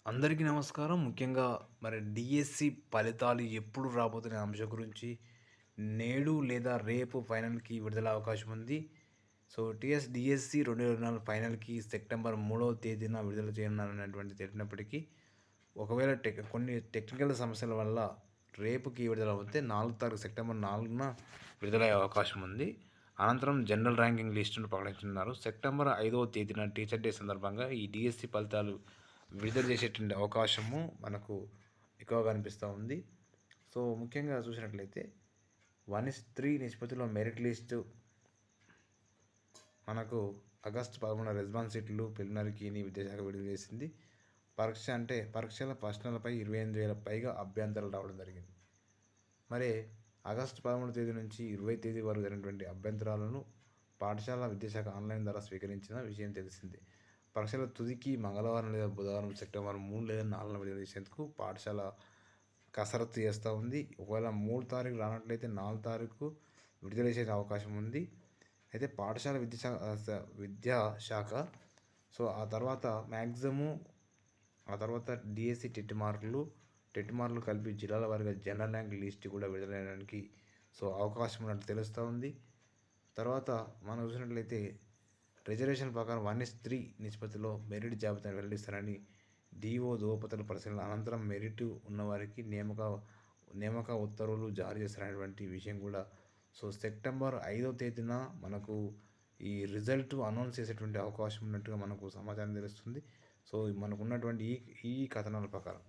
అందరికీ నమస్కారం. ముఖ్యంగా మరి డీఎస్సీ ఫలితాలు ఎప్పుడు రాబోతున్న అంశం గురించి నేడు లేదా రేపు ఫైనల్‌కి విడుదల అవకాశం ఉంది. సో, డీఎస్సీ 2024 ఫైనల్‌కి సెప్టెంబర్ 3వ తేదీన విడుదల చేయనున్నారన్నటువంటిది తెలిపినప్పటికీ, ఒకవేళ కొన్ని టెక్నికల్ సమస్యల వల్ల రేపుకి విడుదల అవుతే 4 తారీఖు సెప్టెంబర్ 4న విడుదలయ్యే అవకాశం ఉంది. అనంతరం జనరల్ ర్యాంకింగ్ లిస్టును ప్రకటించనున్నారు. సెప్టెంబర్ 5వ తేదీన టీచర్ డే సందర్భంగా ఈ డీఎస్సీ ఫలితాలు విడుదల చేసేటువంటి అవకాశము మనకు ఎక్కువగా కనిపిస్తూ ఉంది. సో, ముఖ్యంగా చూసినట్లయితే 1:3 నిష్పత్తిలో మెరిట్ లిస్టు మనకు ఆగస్టు 11 రెస్పాన్స్ షీట్లు ప్రిలిమినరీ కీని విద్యాశాఖ విడుదల చేసింది. పరీక్షల ప్రశ్నలపై 28,000 పైగా అభ్యంతరాలు రావడం జరిగింది. మరి ఆగస్టు 13 తేదీ నుంచి 20 తేదీ వరకు జరిగినటువంటి అభ్యంతరాలను పాఠశాల విద్యాశాఖ ఆన్లైన్ ద్వారా స్వీకరించిన విషయం తెలిసిందే. పరీక్షల తుదికి మంగళవారం లేదా బుధవారం సెప్టెంబర్ 3 లేదా 4న విడుదల చేసేందుకు పాఠశాల కసరత్తు చేస్తూ ఉంది. ఒకవేళ 3 తారీఖు రానట్లయితే 4 తారీఖు విడుదల చేసే అవకాశం ఉంది. అయితే పాఠశాల విద్యాశాఖ సో ఆ తర్వాత డిఎస్సి టెట్ మార్కులు కలిపి జిల్లాల వారీగా జనరల్ ర్యాంక్ లిస్ట్ కూడా విడుదలయ్యడానికి అవకాశం ఉన్నట్టు తెలుస్తూ ఉంది. తర్వాత మనం చూసినట్లయితే రిజర్వేషన్ ప్రకారం 1:3 నిష్పత్తిలో మెరిట్ జాబితాను వెల్లడిస్తారని డిఓ ధృవపత్రాల పరిశీలన అనంతరం మెరిట్ ఉన్నవారికి నియామక ఉత్తర్వులు జారీ చేస్తారనేటువంటి విషయం కూడా సెప్టెంబర్ 5వ తేదీన మనకు ఈ రిజల్ట్ అనౌన్స్ చేసేటువంటి అవకాశం ఉన్నట్టుగా మనకు సమాచారం తెలుస్తుంది. మనకు ఉన్నటువంటి ఈ కథనాల ప్రకారం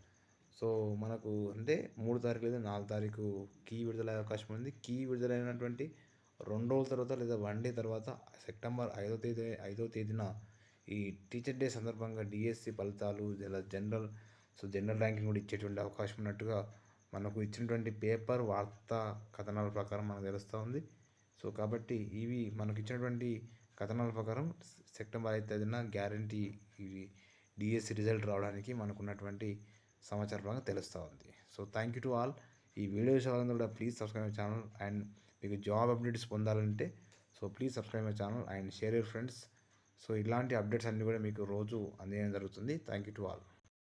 మనకు అంటే 3 తారీఖు లేదా 4 తారీఖు కీ విడుదలయ్యే అవకాశం ఉంది. కీ విడుదలైనటువంటి 2 రోజుల తర్వాత లేదా 1 డే తర్వాత సెప్టెంబర్ 5వ తేదీన ఈ టీచర్ డే సందర్భంగా డిఎస్సి ఫలితాలు ఇలా జనరల్ ర్యాంకింగ్ కూడా ఇచ్చేటువంటి అవకాశం ఉన్నట్టుగా మనకు ఇచ్చినటువంటి పేపర్ వార్తా కథనాల ప్రకారం మనకు తెలుస్తూ ఉంది. కాబట్టి ఇవి మనకు ఇచ్చినటువంటి కథనాల ప్రకారం సెప్టెంబర్ 5వ తేదీన గ్యారంటీ ఇవి డిఎస్సి రిజల్ట్ రావడానికి మనకున్నటువంటి సమాచారం పరంగా తెలుస్తూ ఉంది. Thank you to all. ఈ వీడియో చూసారందరూ కూడా please subscribe my channel and మీకు జాబ్ అప్డేట్స్ పొందాలంటే please subscribe my channel and share your friends. ఇలాంటి అప్డేట్స్ అన్నీ కూడా మీకు రోజు అందించడం జరుగుతుంది. Thank you to all.